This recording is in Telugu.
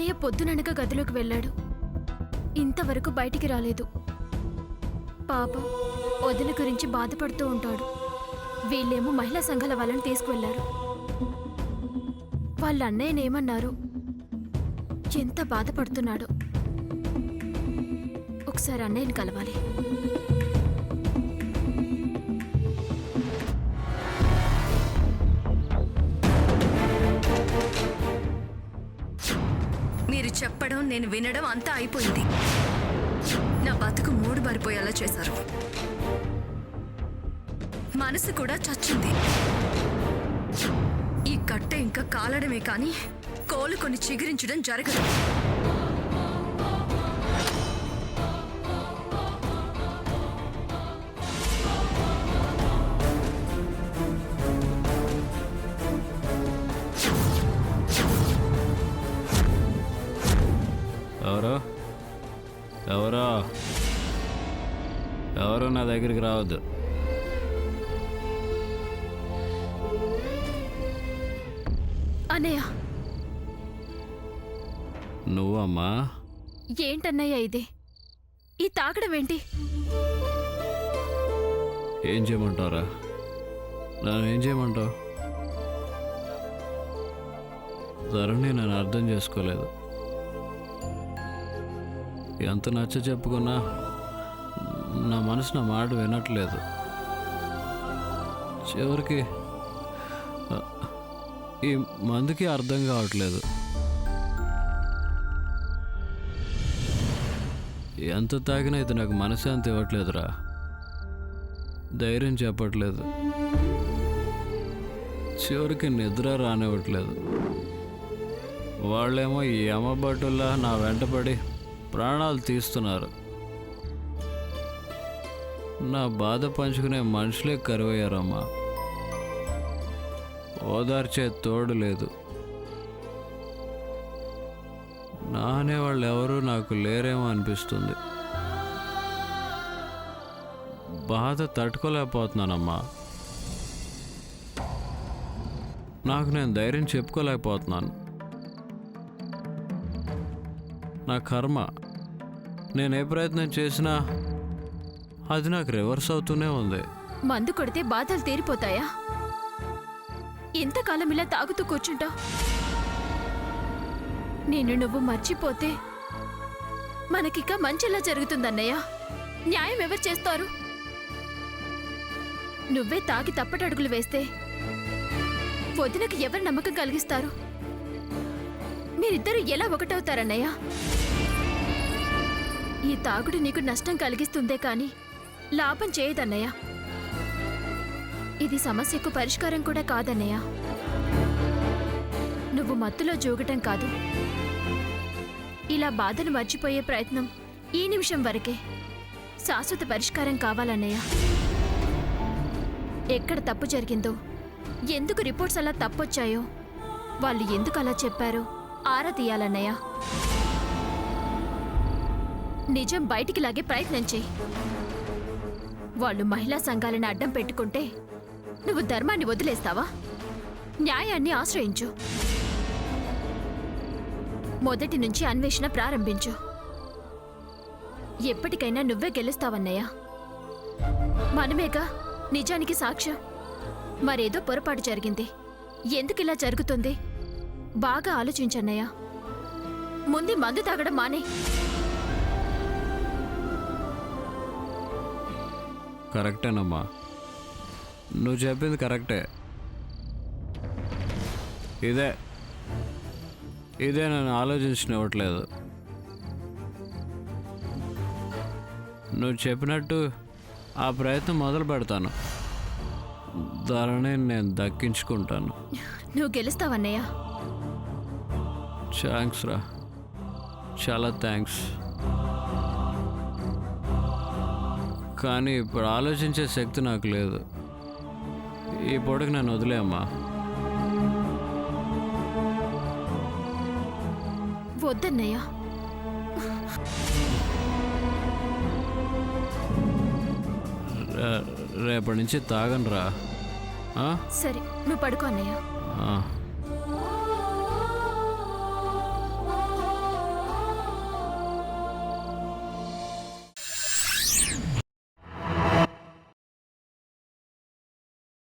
అన్నయ్య పొద్దుననక గదిలోకి వెళ్ళాడు. ఇంతవరకు బయటికి రాలేదు. పాపం వదిన గురించి బాధపడుతూ ఉంటాడు. వీళ్ళేమో మహిళా సంఘాల వాళ్ళని తీసుకువెళ్లారు. వాళ్ళ అన్నయ్యనేమన్నారు, ఎంత బాధపడుతున్నాడో. ఒకసారి అన్నయ్యని కలవాలి. మీరు చెప్పడం నేను వినడం అంతా అయిపోయింది. నా బతుకు మూడు బారిపోయేలా చేశారు. మనసు కూడా చచ్చింది. ఈ కట్టె ఇంకా కాలడమే కానీ కోలుకొని చిగురించడం జరగదు. ఎవరో నా దగ్గరికి రావద్దు. అన్నయ్య. నువ్వమ్మా? ఏంటన్నయ్య ఇది? ఈ తాగడం ఏంటి? ఏం చేయమంటారా? నన్ను ఏం చేయమంటావు? ధరణి నన్ను అర్థం చేసుకోలేదు. ఎంత నచ్చ చెప్పుకున్నా నా మనసు నా మాట వినట్లేదు. చివరికి ఈ మందుకి అర్థం కావట్లేదు. ఎంత తాగినా ఇది నాకు మనశ్శాంతి ఇవ్వట్లేదురా. ధైర్యం చెప్పట్లేదు. చివరికి నిద్ర రానివ్వట్లేదు. వాళ్ళేమో ఈ యమబట్టుల్లా నా వెంటపడి ప్రాణాలు తీస్తున్నారు. నా బాధ పంచుకునే మనుషులే కరువయ్యారమ్మా. ఓదార్చే తోడు లేదు. నా అనేవాళ్ళు ఎవరూ నాకు లేరేమో అనిపిస్తుంది. బాధ తట్టుకోలేకపోతున్నానమ్మా. నాకు నేను ధైర్యం చెప్పుకోలేకపోతున్నాను. నా కర్మ. నేను ఏ ప్రయత్నం చేసినా అది నాకు రివర్స్ అవుతూనే ఉంది. మందు కొడితే బాధలు తీరిపోతాయా? ఇంతకాలం ఇలా తాగుతూ కూర్చుంటా? నిన్ను నువ్వు మర్చిపోతే మనకిక మంచిలా జరుగుతుందన్నయ్య. న్యాయం ఎవరు చేస్తారు? నువ్వే తాగి తప్పటడుగులు వేస్తే వదినకి ఎవరు నమ్మకం కలిగిస్తారు? మీరిద్దరూ ఎలా ఒకటవుతారన్నయ్య? ఈ తాగుడు నీకు నష్టం కలిగిస్తుందే కాని లాభం చేయదన్నయ్య. ఇది సమస్యకు పరిష్కారం కూడా కాదన్నయ్య. నువ్వు మత్తులో జోగటం కాదు, ఇలా బాధను మర్చిపోయే ప్రయత్నం ఈ నిమిషం వరకే. శాశ్వత పరిష్కారం కావాలన్నయ్య. ఎక్కడ తప్పు జరిగిందో, ఎందుకు రిపోర్ట్స్ అలా తప్పొచ్చాయో, వాళ్ళు ఎందుకు అలా చెప్పారో ఆరా తీయాలన్నయ్య. నిజం బయటికి లాగే ప్రయత్నం చెయ్యి. వాళ్ళు మహిళా సంఘాలను అడ్డం పెట్టుకుంటే నువ్వు ధర్మాన్ని వదిలేస్తావా? న్యాయాన్ని ఆశ్రయించు. మొదటి నుంచి అన్వేషణ ప్రారంభించు. ఎప్పటికైనా నువ్వే గెలుస్తావన్నయ్య. మనమేగా నిజానికి సాక్ష్యం. మరేదో పొరపాటు జరిగింది. ఎందుకిలా జరుగుతుంది? బాగా ఆలోచించన్నయ్య. ముందు మందు తాగడం మానే. కరెక్టేనమ్మా, నువ్వు చెప్పింది కరెక్టే. ఇదే నన్ను ఆలోచించనివ్వట్లేదు. నువ్వు చెప్పినట్టు ఆ ప్రయత్నం మొదలు పెడతాను. ధరణి నేను దక్కించుకుంటాను. నువ్వు గెలుస్తావన్నయ్య. థ్యాంక్స్ రా, చాలా థ్యాంక్స్. కానీ ఇప్పుడు ఆలోచించే శక్తి నాకు లేదు. ఈ పూటకి నన్ను వదిలేమ్మా. వద్దన్నయ్య. రేపటి నుంచి తాగను రా. సరే, నువ్వు పడుకో అన్నయ్య.